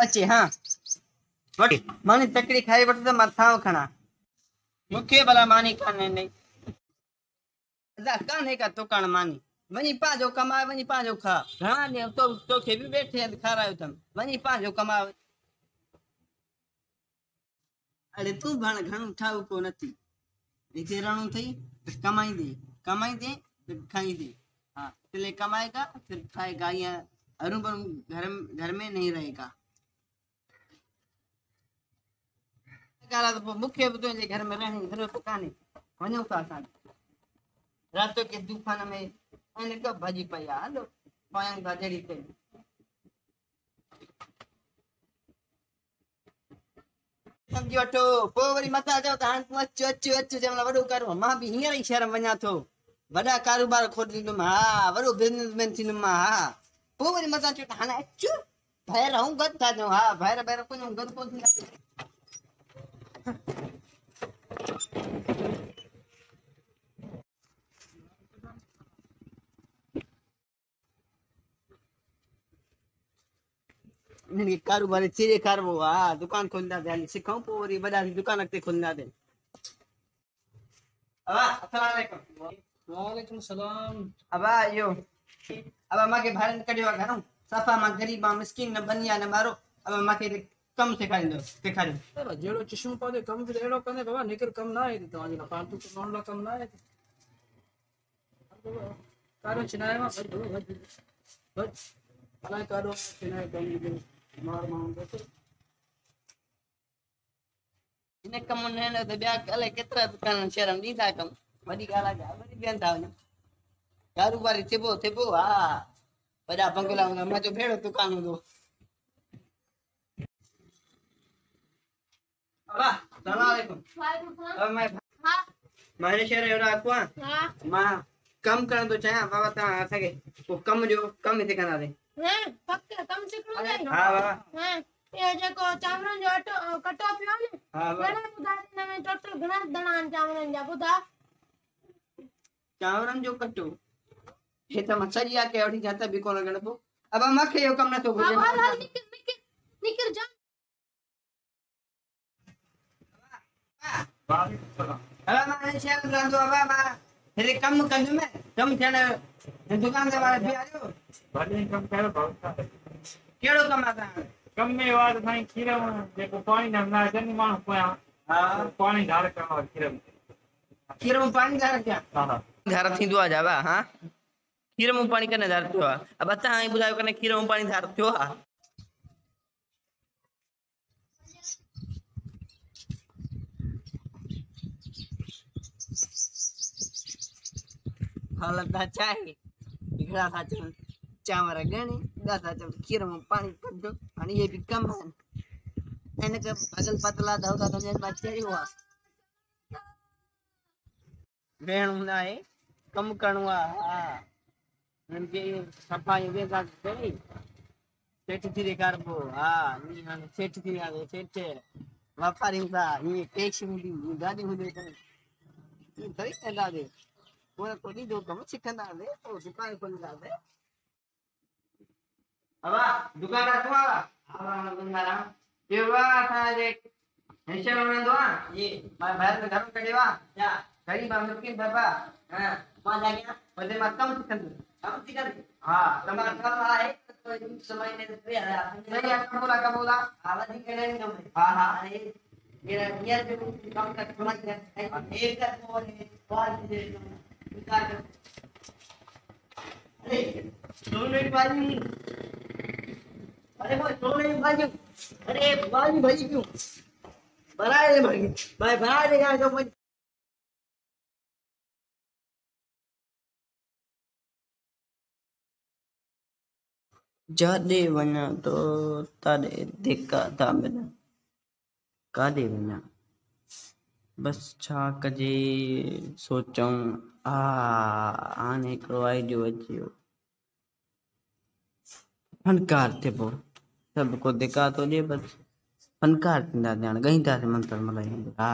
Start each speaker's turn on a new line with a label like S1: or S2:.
S1: अच्छे हाँ वटी मानी तकड़ी खाई वट तो मथाओ खणा मुखे भला मानी काने नहीं अदा काने का तो कान मानी वनी पाजो कमाए वनी पाजो खा घणा ने तो के भी बैठे खारायो तम वनी पाजो कमाए अरे तू भण घणो ठाव को नथी इते रणो थई कमाई दे तो खाई दे हाँ पहले कमाएगा फिर खाएगा या अरु घर में नहीं रहेगा काला तो मुख्य तो घर में रहने घर तो काने वनो का सा रातों के दुकान में आने का भाजी पाया हलो पाया गाजरी पे समझी वठो पोइ वरी मथां चओ त हाणे तूं अचु अचु अचु जंहिं महिल वॾो करो मां बि हींअर ई शहर में वञा थो वॾा कारोबार खोलींदुमि हा वॾो बिज़नेसमैन थींदुमि मां हा पोइ वरी मथां चओ त हाणे अचु ॿाहिरि ऐं गॾु था थियूं हा ॿाहिरि कोन गॾु कोन थींदासीं इन्हनि खे कारोबार चीरे कारबो हा दुकान खोलींदासीं हाली सिखूं पोइ वरी वॾा दुकान अॻिते खोलींदासीं अबा अस्सलाम वालेकुम
S2: वालेकुम सलाम।
S1: अबा यो अबा मांखे ॿाहिरि कढियो आहे घरों सफ़ा मां ग़रीब आं मिस्किन न बनिया न मारो अब मांखे कमु सेखारियो
S2: जहिड़ो चश्मो पाजे कम बि अहिड़ो कंदे बाबा निकर कम ना आहे तव्हांजे लाइ फालतू कमाइण लाइ कम ना आहे कारो चिनाए मां बस अलाए कारो चिनाए कम मार मां
S1: इन कम न न त ॿिया अलाए केतिरा दुकान शहर में ॾींदा कमु वॾी ॻाल्हि आहे वरी ॿियनि था वञनि कारोबारी थिबो हा वॾा बंगला हूंदा मज़ो भेड़ो दुकान हूंदो अबा सलाम वालेकुम अब मैं हिन शहर जो रहाको आहियां मां कमु करण थो चाहियां बाबा तव्हां असांखे पोइ कम हिते कंदासीं
S3: पक कम सिखणो आहे
S1: हा बाबा
S3: ये जेको चांवरनि जो अटो कटो पियो ने
S1: हा बाबा
S3: घणा ॿुधा हिन में टोटल घणा दणा आहिनि चांवरनि जा ॿुधा
S1: चांवरनि जो कटो हे त मां सॼी आहे के वठी जाता बि कोन ॻणबो अब मूंखे इहो कमु नथो घुरिजे
S3: हा हाल निकर जा
S1: अब मां हिन शहर में रहंदो आहियां मां हिते कमु कंदुमि कमु थियण दुकान ते वारा बीहारियो
S2: भले कम करो भाऊ
S1: कहिड़ो कमु आहे तव्हां
S2: कम में वाद साईं खीर जेको पाणी न ना जन माण्हू पोयां
S1: हा
S2: पाणी धार करणो आहे
S1: खीर में पाणी धार कयां
S2: हा
S1: धार थींदो आहे जावा हा खीर में पाणी कने धार थियो आहे अब तव्हां ई ॿुधायो कने खीर में पाणी धार थियो आहे हालत छा आहे हिकिड़ा था चवनि चांवर ॻणी ॿिया था चवनि खीर में पाणी कढो हाणे इहे बि कमु आहिनि हिन खे भगल पतला दौदा सम्झनि मां चढ़ियो आहे वेहणो न आहे कमु करिणो आहे हा हिननि खे सफ़ाई वेगा कई सेठ थी ॾेखारिबो हा ईअं हाणे सेठ थी वियासीं सेठ वापारी हूंदा ईअं कैश हूंदी गाॾी हूंदी ईअं थोरी कंदासीं पोइ को ॾींदो कमु सिखंदासीं पोइ दुकान खोलींदासीं अबा दुकान रखो हा दुकान ये वा असांजे हिशे में रहंदो आहे ये मां ॿाहिरि में घरो कढियो आहे या ग़रीब आहे मिस्किन बाबा हां मां जाॻियां वधे मां कमु सिखंदुमि हा तमामु कमु आहे समय ने पे सही आहे कबूला हा वधीक कहिड़े कमु हा हा ये नियर जो कमु कर समझ गए एक और बात दे अरे सोने भाई अरे वो सोने भाई अरे भाई क्यों बनाए भाई बना देगा जो मैं जादे वना तो तारे देखा था मैंने कादे वना बस छा कजे सोचूं हाणे हिकिड़ो आइडियो अची वियो फनकार थिबो सभु को दिका थो ॾिए बसि फनकार थींदासीं हाणे ॻईंदासीं मंत्र मल्हाईंदासीं हा